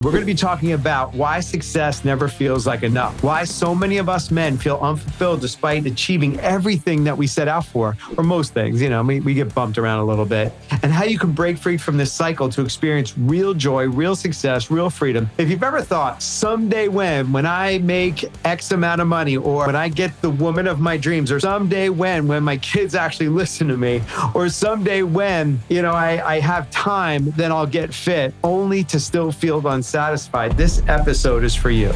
We're going to be talking about why success never feels like enough, why so many of us men feel unfulfilled despite achieving everything that we set out for, or most things, we get bumped around a little bit, and how you can break free from this cycle to experience real joy, real success, real freedom. If you've ever thought, someday when I make X amount of money, or when I get the woman of my dreams, or someday when my kids actually listen to me, or someday when, I have time, then I'll get fit, only to still feel unsatisfied, this episode is for you.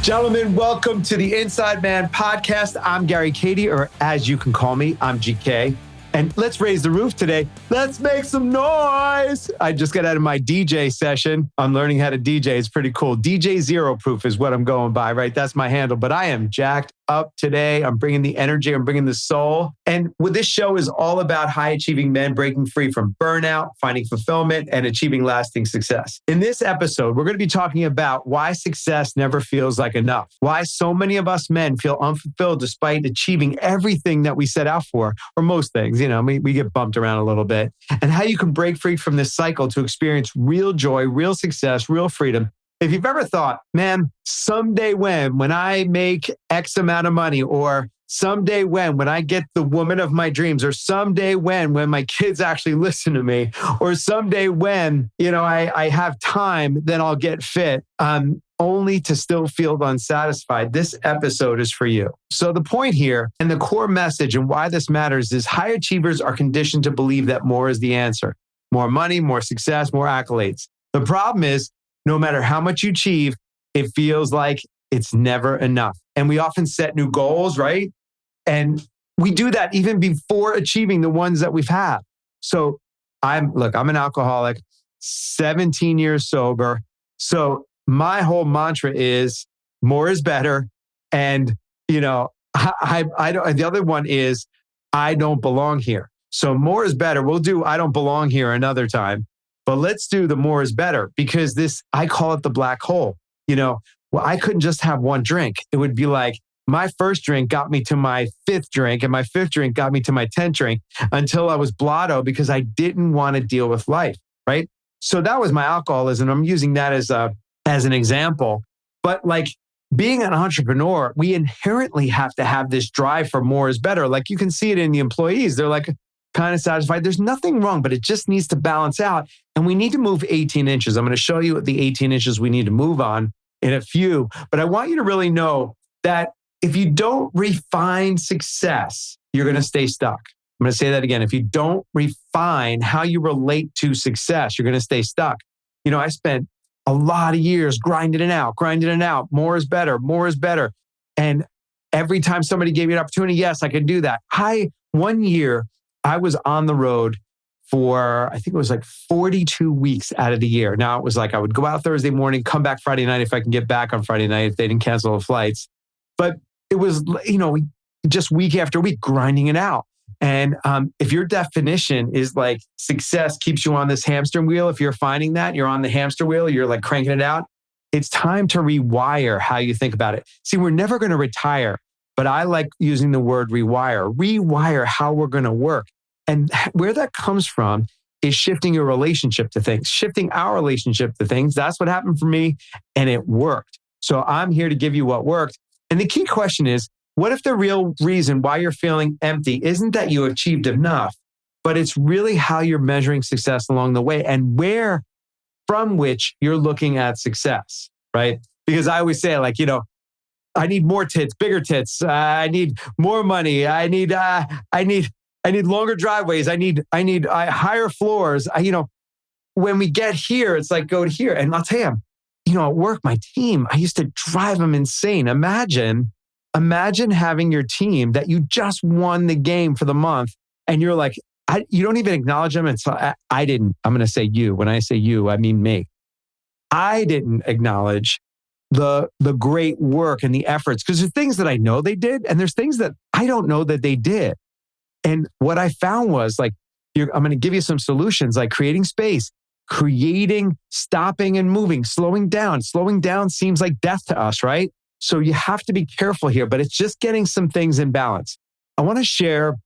Gentlemen, welcome to the Inside Man podcast. I'm Gary Kadi, or as you can call me, I'm GK. And let's raise the roof today. Let's make some noise. I just got out of my DJ session. I'm learning how to DJ. It's pretty cool. DJ Zero Proof is what I'm going by, right? That's my handle. But I am jacked up today. I'm bringing the energy. I'm bringing the soul. And what this show is all about, high achieving men breaking free from burnout, finding fulfillment, and achieving lasting success. In this episode, we're going to be talking about why success never feels like enough, why so many of us men feel unfulfilled despite achieving everything that we set out for, or most things. We get bumped around a little bit, and how you can break free from this cycle to experience real joy, real success, real freedom. If you've ever thought, man, someday when I make X amount of money, or someday when I get the woman of my dreams, or someday when my kids actually listen to me, or someday when, I have time, then I'll get fit, only to still feel unsatisfied, this episode is for you. So the point here and the core message and why this matters is high achievers are conditioned to believe that more is the answer. More money, more success, more accolades. The problem is, no matter how much you achieve, it feels like it's never enough. And we often set new goals, right? And we do that even before achieving the ones that we've had. So I'm an alcoholic, 17 years sober. So my whole mantra is more is better. And, I don't, the other one is I don't belong here. So more is better. We'll do I don't belong here another time, but let's do the more is better, because I call it the black hole. I couldn't just have one drink. It would be like my first drink got me to my fifth drink, and my fifth drink got me to my 10th drink, until I was blotto because I didn't want to deal with life. Right. So that was my alcoholism. I'm using that as an example. But like being an entrepreneur, we inherently have to have this drive for more is better. Like you can see it in the employees. They're like kind of satisfied. There's nothing wrong, but it just needs to balance out. And we need to move 18 inches. I'm going to show you the 18 inches we need to move on in a few. But I want you to really know that if you don't refine success, you're going to stay stuck. I'm going to say that again. If you don't refine how you relate to success, you're going to stay stuck. I spent a lot of years grinding it out. More is better. And every time somebody gave me an opportunity, yes, I could do that. One year, I was on the road for, I think it was like 42 weeks out of the year. Now it was like, I would go out Thursday morning, come back Friday night if I can get back on Friday night, if they didn't cancel the flights. But it was, just week after week grinding it out. And if your definition is like success keeps you on this hamster wheel, if you're finding that you're on the hamster wheel, you're like cranking it out, it's time to rewire how you think about it. See, we're never going to retire, but I like using the word rewire how we're going to work. And where that comes from is shifting your relationship to things, shifting our relationship to things. That's what happened for me, and it worked. So I'm here to give you what worked. And the key question is, what if the real reason why you're feeling empty isn't that you achieved enough, but it's really how you're measuring success along the way and where from which you're looking at success, right? Because I always say I need more tits, bigger tits. I need more money. I need longer driveways. I need higher floors. When we get here, it's like go to here. And I'll tell you, at work, my team, I used to drive them insane. Imagine having your team that you just won the game for the month, and you're like, you don't even acknowledge them. And so I didn't. I'm going to say you. When I say you, I mean me. I didn't acknowledge the great work and the efforts, because there's things that I know they did, and there's things that I don't know that they did. And what I found was I'm going to give you some solutions, like creating space, stopping and moving, slowing down. Slowing down seems like death to us, right? So you have to be careful here, but it's just getting some things in balance. I want to share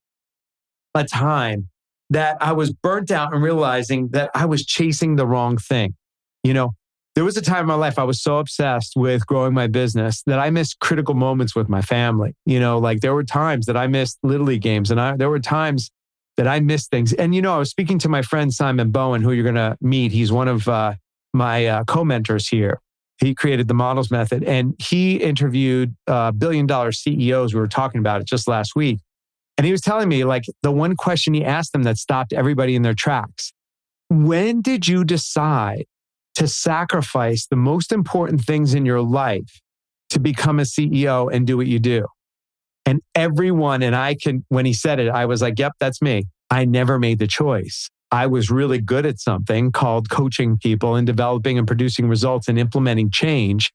a time that I was burnt out and realizing that I was chasing the wrong thing. You know, there was a time in my life I was so obsessed with growing my business that I missed critical moments with my family. Like there were times that I missed Little League games, and there were times that I missed things. And, I was speaking to my friend Simon Bowen, who you're going to meet. He's one of my co-mentors here. He created the models method, and he interviewed billion-dollar CEOs. We were talking about it just last week. And he was telling me, like, the one question he asked them that stopped everybody in their tracks: when did you decide to sacrifice the most important things in your life to become a CEO and do what you do? And everyone, when he said it, I was like, yep, that's me. I never made the choice. I was really good at something called coaching people and developing and producing results and implementing change.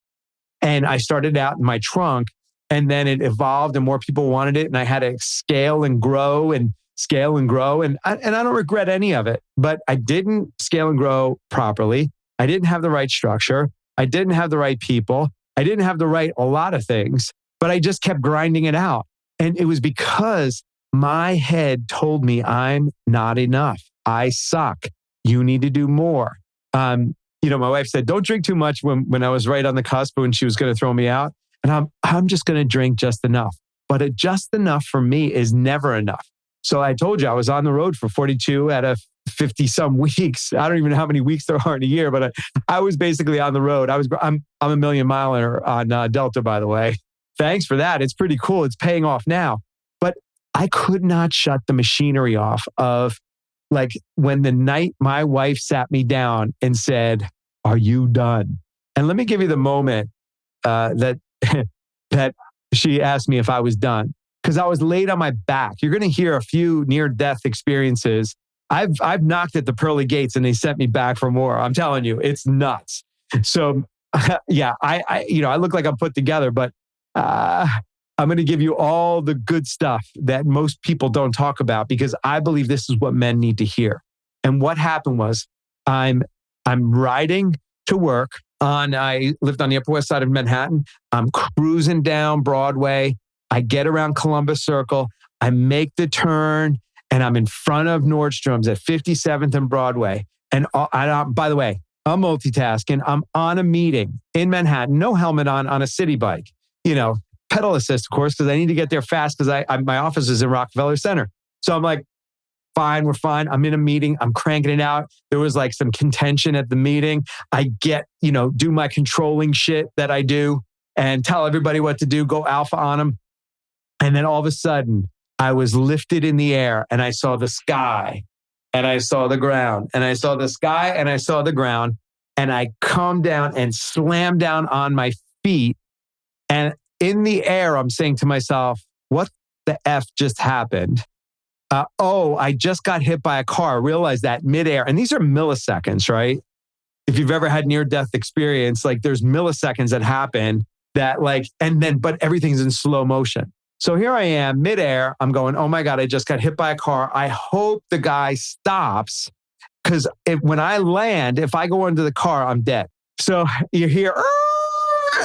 And I started out in my trunk, and then it evolved and more people wanted it. And I had to scale and grow and scale and grow. And I don't regret any of it, but I didn't scale and grow properly. I didn't have the right structure. I didn't have the right people. I didn't have a lot of things, but I just kept grinding it out. And it was because my head told me I'm not enough. I suck. You need to do more. My wife said, don't drink too much when I was right on the cusp when she was going to throw me out. And I'm just going to drink just enough. But just enough for me is never enough. So I told you I was on the road for 42 out of 50 some weeks. I don't even know how many weeks there are in a year, but I was basically on the road. I'm a million miler on Delta, by the way. Thanks for that. It's pretty cool. It's paying off now. But I could not shut the machinery off of, like, when the night my wife sat me down and said, "Are you done?" And let me give you the moment that she asked me if I was done, because I was laid on my back. You're going to hear a few near-death experiences. I've knocked at the pearly gates and they sent me back for more. I'm telling you, it's nuts. So yeah, I look like I'm put together, but I'm going to give you all the good stuff that most people don't talk about, because I believe this is what men need to hear. And what happened was I'm riding to work I lived on the Upper West Side of Manhattan. I'm cruising down Broadway. I get around Columbus Circle. I make the turn, and I'm in front of Nordstrom's at 57th and Broadway. And by the way, I'm multitasking. I'm on a meeting in Manhattan, no helmet on a city bike, pedal assist, of course, because I need to get there fast because my office is in Rockefeller Center. So I'm like, fine, we're fine. I'm in a meeting. I'm cranking it out. There was like some contention at the meeting. I get, do my controlling shit that I do and tell everybody what to do, go alpha on them. And then all of a sudden, I was lifted in the air and I saw the sky and I saw the ground and I saw the sky and I saw the ground, and I calmed down and slammed down on my feet. And in the air, I'm saying to myself, what the F just happened? I just got hit by a car. I realized that midair. And these are milliseconds, right? If you've ever had near-death experience, like there's milliseconds that happen that but everything's in slow motion. So here I am midair. I'm going, oh my God, I just got hit by a car. I hope the guy stops, because when I land, if I go into the car, I'm dead. So you hear,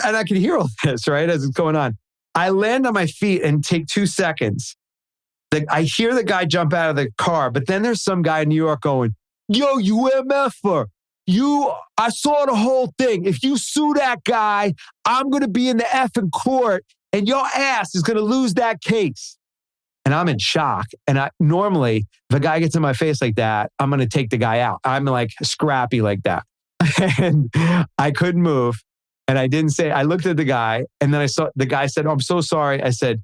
and I can hear all this, right, as it's going on. I land on my feet and take 2 seconds. I hear the guy jump out of the car, but then there's some guy in New York going, yo, you MFer. I saw the whole thing. If you sue that guy, I'm going to be in the effing court and your ass is going to lose that case. And I'm in shock. And normally, if a guy gets in my face like that, I'm going to take the guy out. I'm like scrappy like that. And I couldn't move. And I didn't say, I looked at the guy, and then I saw the guy said, oh, I'm so sorry. I said,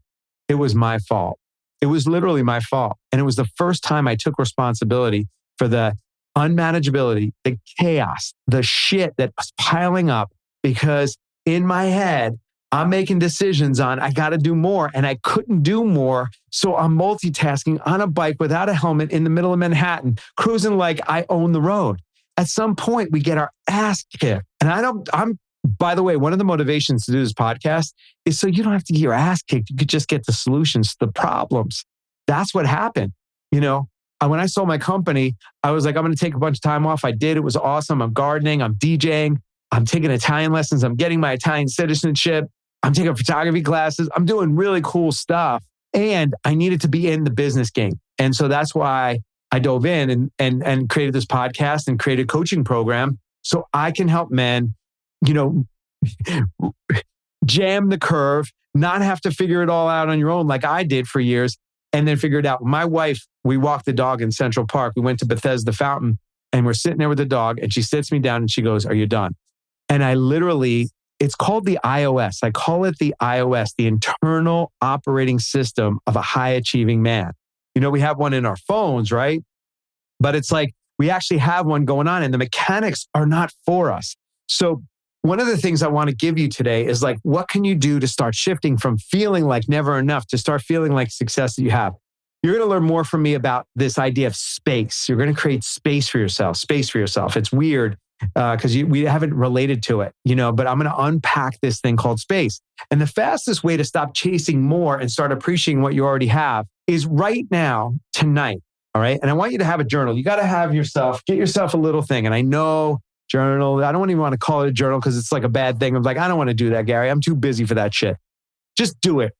it was my fault. It was literally my fault. And it was the first time I took responsibility for the unmanageability, the chaos, the shit that was piling up, because in my head, I'm making decisions on, I got to do more, and I couldn't do more. So I'm multitasking on a bike without a helmet in the middle of Manhattan, cruising like I own the road. At some point, we get our ass kicked. And by the way, one of the motivations to do this podcast is so you don't have to get your ass kicked. You could just get the solutions to the problems. That's what happened. When I sold my company, I was like, I'm going to take a bunch of time off. I did. It was awesome. I'm gardening. I'm DJing. I'm taking Italian lessons. I'm getting my Italian citizenship. I'm taking photography classes. I'm doing really cool stuff. And I needed to be in the business game. And so that's why I dove in and created this podcast and created a coaching program so I can help men, you know, jam the curve, not have to figure it all out on your own like I did for years, and then figure it out. My wife, we walked the dog in Central Park. We went to Bethesda Fountain and we're sitting there with the dog and she sits me down and she goes, "Are you done?" And I literally, it's called the iOS. I call it the iOS, the internal operating system of a high achieving man. You know, we have one in our phones, right? But it's like we actually have one going on and the mechanics are not for us. So one of the things I want to give you today is like, what can you do to start shifting from feeling like never enough to start feeling like success that you have? You're going to learn more from me about this idea of space. You're going to create space for yourself. It's weird because we haven't related to it, you know, but I'm going to unpack this thing called space. And the fastest way to stop chasing more and start appreciating what you already have is right now, tonight. All right. And I want you to have a journal. You got to have get yourself a little thing. And I know journal, I don't even want to call it a journal because it's like a bad thing. I'm like, I don't want to do that, Gary. I'm too busy for that shit. Just do it.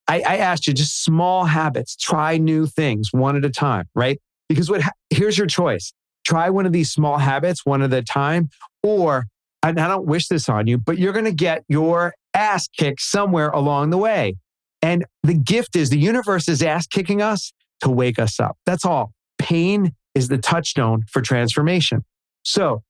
I asked you, just small habits, try new things one at a time, right? Because here's your choice. Try one of these small habits one at a time, or, and I don't wish this on you, but you're going to get your ass kicked somewhere along the way. And the gift is the universe is ass kicking us to wake us up. That's all. Pain is the touchstone for transformation. So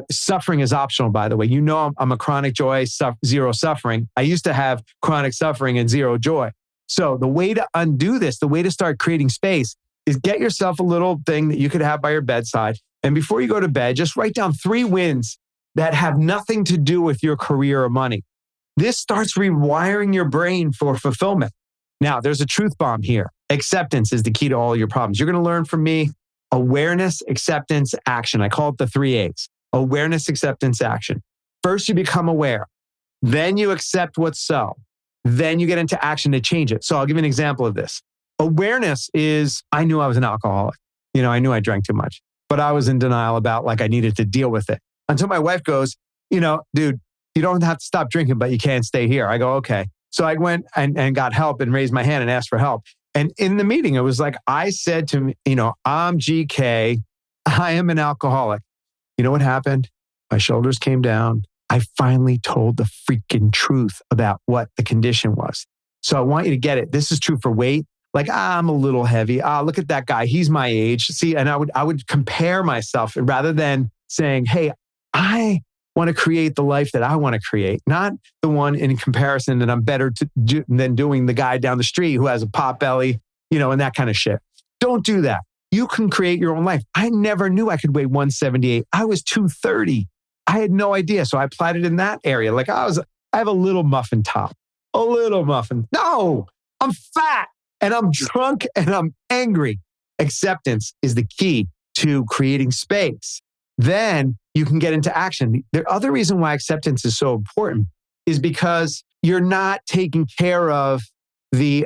suffering is optional, by the way. You know, I'm a chronic joy, zero suffering. I used to have chronic suffering and zero joy. So the way to undo this, the way to start creating space is get yourself a little thing that you could have by your bedside. And before you go to bed, just write down 3 wins that have nothing to do with your career or money. This starts rewiring your brain for fulfillment. Now, there's a truth bomb here. Acceptance is the key to all your problems. You're going to learn from me awareness, acceptance, action. I call it the 3 A's. Awareness, acceptance, action. First, you become aware. Then you accept what's so. Then you get into action to change it. So I'll give you an example of this. Awareness is, I knew I was an alcoholic. You know, I knew I drank too much, but I was in denial about like I needed to deal with it. Until my wife goes, you know, dude, you don't have to stop drinking, but you can't stay here. I go, okay. So I went and got help and raised my hand and asked for help. And in the meeting, it was like, I said to me, you know, I'm GK. I am an alcoholic. You know what happened? My shoulders came down. I finally told the freaking truth about what the condition was. So I want you to get it. This is true for weight. Like, I'm a little heavy. Look at that guy. He's my age. See, and I would compare myself rather than saying, hey, I want to create the life that I want to create, not the one in comparison that I'm better than doing the guy down the street who has a pot belly, you know, and that kind of shit. Don't do that. You can create your own life. I never knew I could weigh 178. I was 230. I had no idea. So I applied it in that area. Like I have a little muffin top, a little muffin. No, I'm fat and I'm drunk and I'm angry. Acceptance is the key to creating space. Then you can get into action. The other reason why acceptance is so important is because you're not taking care of the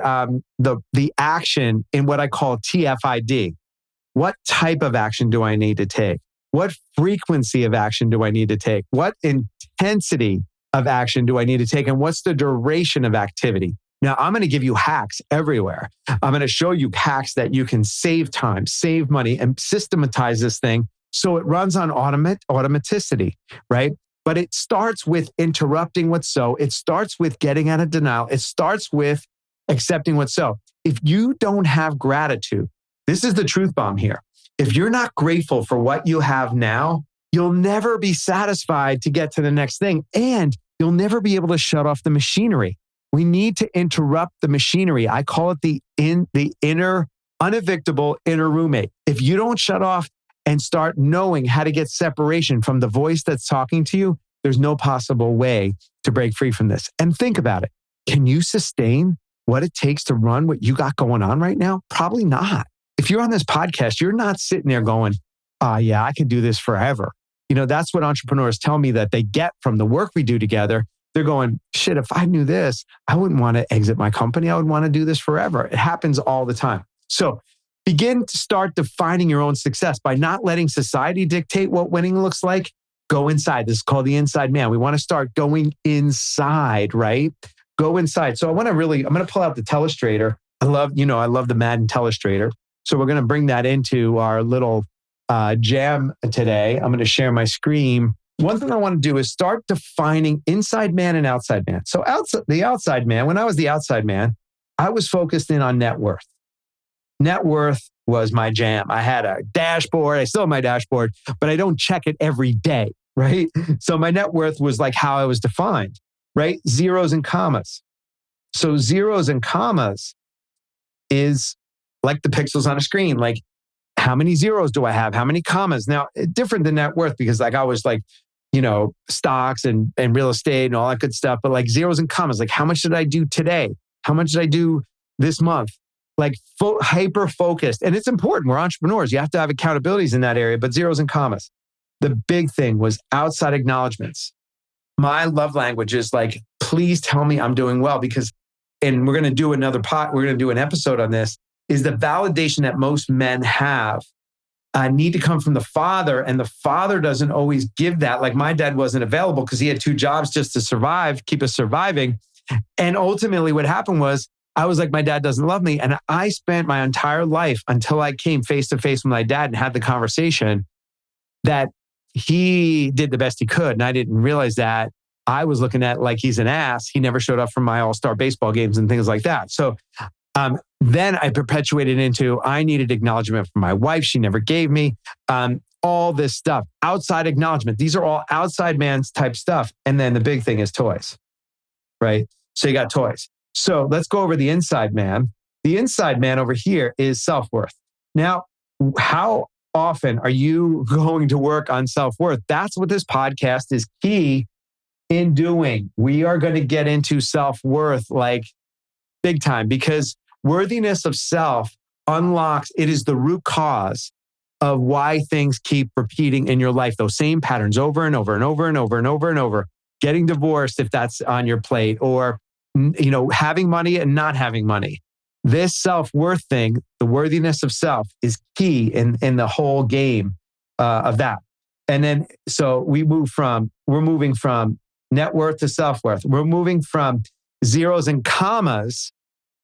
action in what I call TFID. What type of action do I need to take? What frequency of action do I need to take? What intensity of action do I need to take? And what's the duration of activity? Now, I'm going to give you hacks everywhere. I'm going to show you hacks that you can save time, save money, and systematize this thing so it runs on automaticity, right? But it starts with interrupting what's so. It starts with getting out of denial. It starts with accepting what's so. If you don't have gratitude, this is the truth bomb here. If you're not grateful for what you have now, you'll never be satisfied to get to the next thing. And you'll never be able to shut off the machinery. We need to interrupt the machinery. I call it the inner, unevictable inner roommate. If you don't shut off and start knowing how to get separation from the voice that's talking to you, there's no possible way to break free from this. And think about it. Can you sustain what it takes to run what you got going on right now? Probably not. If you're on this podcast, you're not sitting there going, yeah, I can do this forever. You know, that's what entrepreneurs tell me that they get from the work we do together. They're going, shit, if I knew this, I wouldn't want to exit my company. I would want to do this forever. It happens all the time. So begin to start defining your own success by not letting society dictate what winning looks like. Go inside. This is called the inside man. We want to start going inside, right? Go inside. So I'm going to pull out the Telestrator. I love the Madden Telestrator. So we're going to bring that into our little jam today. I'm going to share my screen. One thing I want to do is start defining inside man and outside man. So the outside man, when I was the outside man, I was focused in on net worth. Net worth was my jam. I had a dashboard. I still have my dashboard, but I don't check it every day, right? So my net worth was like how I was defined, right? Zeros and commas. So zeros and commas is like the pixels on a screen. Like, how many zeros do I have? How many commas? Now, different than net worth, because like I was like, stocks and real estate and all that good stuff. But like zeros and commas, like how much did I do today? How much did I do this month? Like hyper focused. And it's important. We're entrepreneurs. You have to have accountabilities in that area, but zeros and commas. The big thing was outside acknowledgments. My love language is like, please tell me I'm doing well, because, and we're going to do we're going to do an episode on this, is the validation that most men have need to come from the father. And the father doesn't always give that. Like my dad wasn't available because he had 2 jobs just to survive, keep us surviving. And ultimately what happened was I was like, my dad doesn't love me. And I spent my entire life until I came face to face with my dad and had the conversation that he did the best he could. And I didn't realize that. I was looking at like he's an ass. He never showed up for my all-star baseball games and things like that. So then I perpetuated into, I needed acknowledgement from my wife. She never gave me all this stuff. Outside acknowledgement. These are all outside man's type stuff. And then the big thing is toys, right? So you got toys. So let's go over the inside man. The inside man over here is self-worth. Now, how often are you going to work on self-worth? That's what this podcast is key in doing. We are going to get into self-worth like big time, because worthiness of self unlocks, it is the root cause of why things keep repeating in your life. Those same patterns over and over and over and over and over and over. Getting divorced if that's on your plate, or having money and not having money. This self-worth thing, the worthiness of self, is key in the whole game of that. And then, so we're moving from net worth to self-worth. We're moving from zeros and commas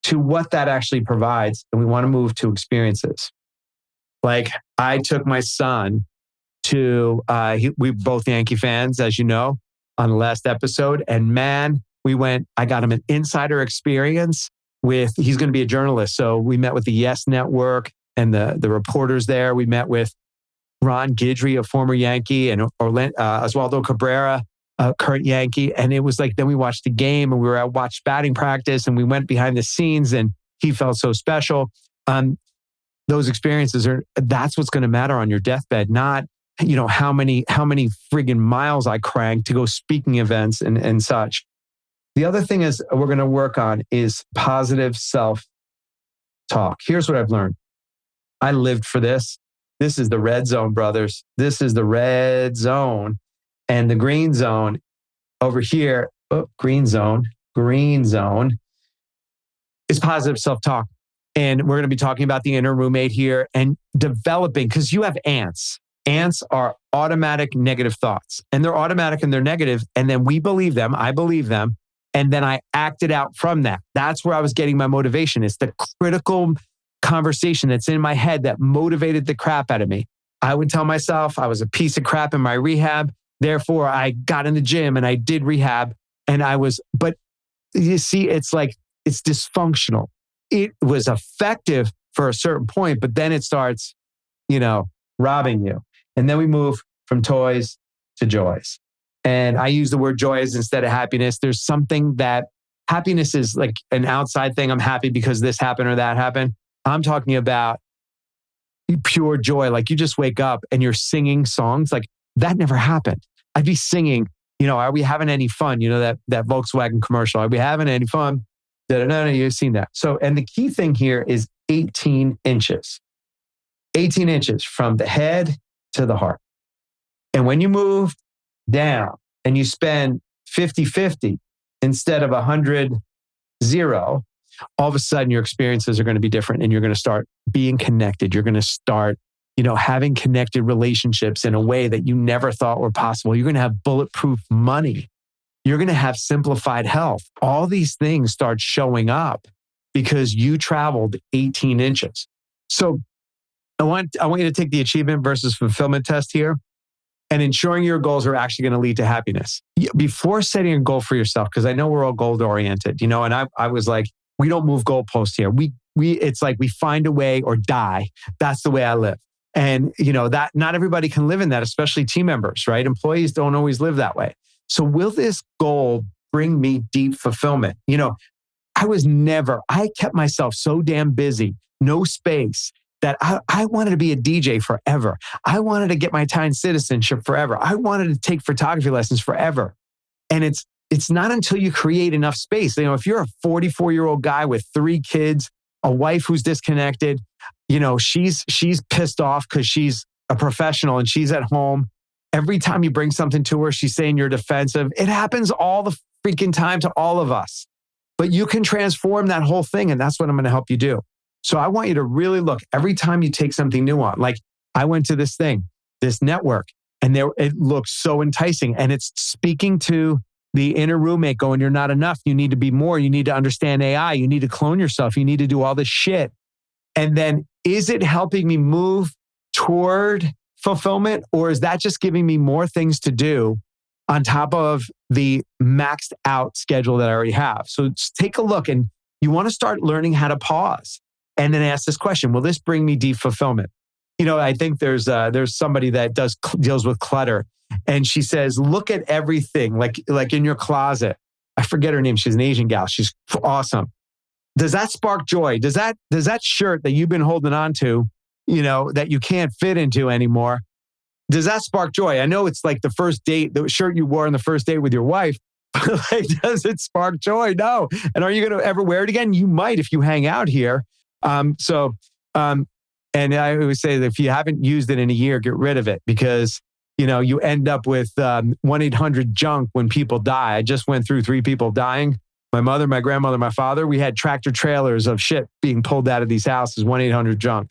to what that actually provides. And we want to move to experiences. Like I took my son to, we're both Yankee fans, as you know, on the last episode. And man, I got him an insider experience he's going to be a journalist. So we met with the Yes Network and the reporters there. We met with Ron Guidry, a former Yankee, and Oswaldo Cabrera, a current Yankee. And it was like, then we watched the game and watched batting practice and we went behind the scenes and he felt so special. Those experiences that's what's going to matter on your deathbed, not, how many friggin' miles I cranked to go speaking events and such. The other thing is we're going to work on is positive self-talk. Here's what I've learned. I lived for this. This is the red zone, brothers. This is the red zone. And the green zone over here, green zone is positive self-talk. And we're going to be talking about the inner roommate here and developing, because you have ants. Ants are automatic negative thoughts, and they're automatic and they're negative. And then we believe them. I believe them. And then I acted out from that. That's where I was getting my motivation. It's the critical conversation that's in my head that motivated the crap out of me. I would tell myself I was a piece of crap in my rehab. Therefore, I got in the gym and I did rehab but you see, it's like, it's dysfunctional. It was effective for a certain point, but then it starts, robbing you. And then we move from toys to joys. And I use the word joys instead of happiness. There's something that happiness is like an outside thing. I'm happy because this happened or that happened. I'm talking about pure joy. Like you just wake up and you're singing songs. Like that never happened. I'd be singing, are we having any fun? That Volkswagen commercial. Are we having any fun? No, you've seen that. So, and the key thing here is 18 inches. 18 inches from the head to the heart. And when you move down and you spend 50-50 instead of 100-0, all of a sudden your experiences are going to be different and you're going to start being connected. You're going to start, having connected relationships in a way that you never thought were possible. You're going to have bulletproof money. You're going to have simplified health. All these things start showing up because you traveled 18 inches. So I want you to take the achievement versus fulfillment test here and ensuring your goals are actually going to lead to happiness. Before setting a goal for yourself, because I know we're all goal oriented, and I was like, we don't move goalposts here. It's like we find a way or die. That's the way I live. And that not everybody can live in that, especially team members, right? Employees don't always live that way. So will this goal bring me deep fulfillment? I kept myself so damn busy, no space, that I wanted to be a DJ forever. I wanted to get my Italian citizenship forever. I wanted to take photography lessons forever. And it's not until you create enough space. If you're a 44-year-old guy with 3 kids, a wife who's disconnected, she's pissed off because she's a professional and she's at home. Every time you bring something to her, she's saying you're defensive. It happens all the freaking time to all of us. But you can transform that whole thing, and that's what I'm going to help you do. So I want you to really look every time you take something new on. Like I went to this network, and it looks so enticing. And it's speaking to the inner roommate going, you're not enough. You need to be more. You need to understand AI. You need to clone yourself. You need to do all this shit. And then is it helping me move toward fulfillment, or is that just giving me more things to do on top of the maxed out schedule that I already have? So take a look, and you want to start learning how to pause and then ask this question: will this bring me deep fulfillment? I think there's somebody that deals with clutter, and she says, look at everything like in your closet. I forget her name. She's an Asian gal. She's awesome. Does that spark joy? Does that shirt that you've been holding on to, that you can't fit into anymore, does that spark joy? I know it's like the first date, the shirt you wore on the first date with your wife. Does it spark joy? No. And are you going to ever wear it again? You might if you hang out here. And I always say that if you haven't used it in a year, get rid of it, because you end up with 1-800-JUNK when people die. I just went through 3 people dying. My mother, my grandmother, my father. We had tractor trailers of shit being pulled out of these houses, 1-800-JUNK.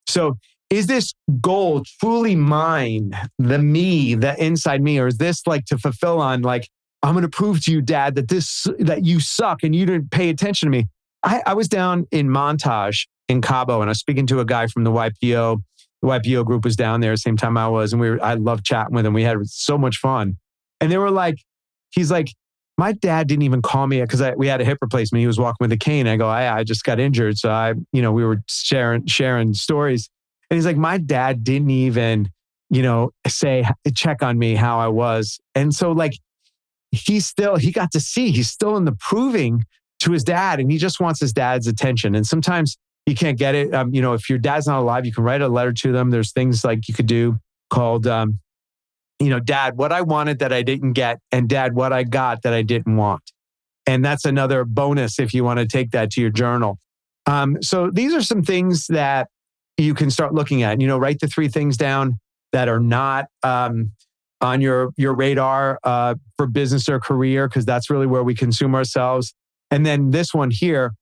So is this goal truly mine, the me, the inside me? Or is this like to fulfill on like, I'm going to prove to you, Dad, that you suck and you didn't pay attention to me. I was down in Montage in Cabo, and I was speaking to a guy from the YPO. The YPO group was down there the same time I was, and I loved chatting with him. We had so much fun. And they were like, he's like, my dad didn't even call me because we had a hip replacement. He was walking with a cane. I go, I just got injured. So we were sharing stories. And he's like, my dad didn't even, check on me how I was. And so like, he got to see, he's still in the proving to his dad, and he just wants his dad's attention. And sometimes you can't get it. If your dad's not alive, you can write a letter to them. There's things like you could do called, Dad, what I wanted that I didn't get, and Dad, what I got that I didn't want. And that's another bonus if you want to take that to your journal. So these are some things that you can start looking at. Write the 3 things down that are not on your radar for business or career, because that's really where we consume ourselves. And then this one here,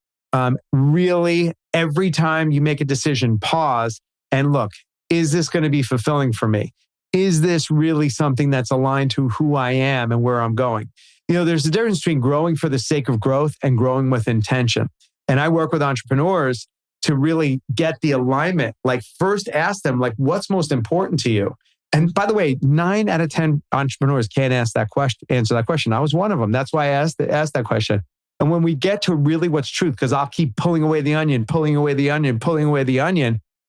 really, every time you make a decision, pause and look, is this going to be fulfilling for me? Is this really something that's aligned to who I am and where I'm going? There's a difference between growing for the sake of growth and growing with intention. And I work with entrepreneurs to really get the alignment. Like first ask them, like, what's most important to you? And by the way, 9 out of 10 entrepreneurs can't answer that question. I was one of them. That's why I asked that question. And when we get to really what's truth, because I'll keep pulling away the onion,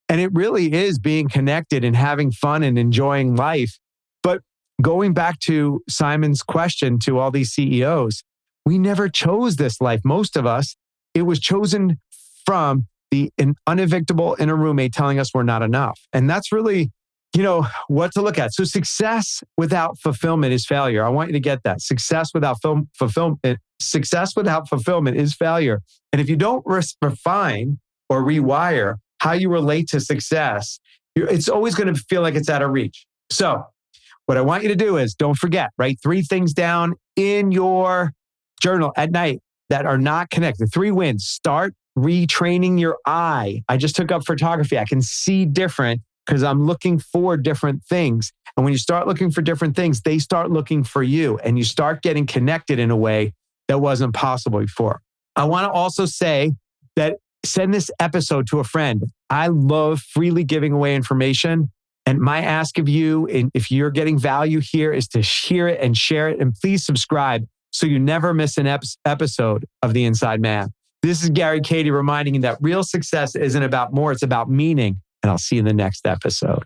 and it really is being connected and having fun and enjoying life. But going back to Simon's question to all these CEOs, we never chose this life. Most of us, it was chosen from an unevictable inner roommate telling us we're not enough. And that's really, what to look at. So success without fulfillment is failure. I want you to get that. Success without fulfillment is failure. And if you don't refine or rewire how you relate to success, it's always going to feel like it's out of reach. So what I want you to do is, don't forget, write 3 things down in your journal at night that are not connected. 3 wins. Start retraining your eye. I just took up photography. I can see different because I'm looking for different things. And when you start looking for different things, they start looking for you, and you start getting connected in a way that wasn't possible before. I want to also say that Send this episode to a friend. I love freely giving away information. And my ask of you, if you're getting value here, is to hear it and share it. And please subscribe so you never miss an episode of The Inside Man. This is Gary Kadi reminding you that real success isn't about more, it's about meaning. And I'll see you in the next episode.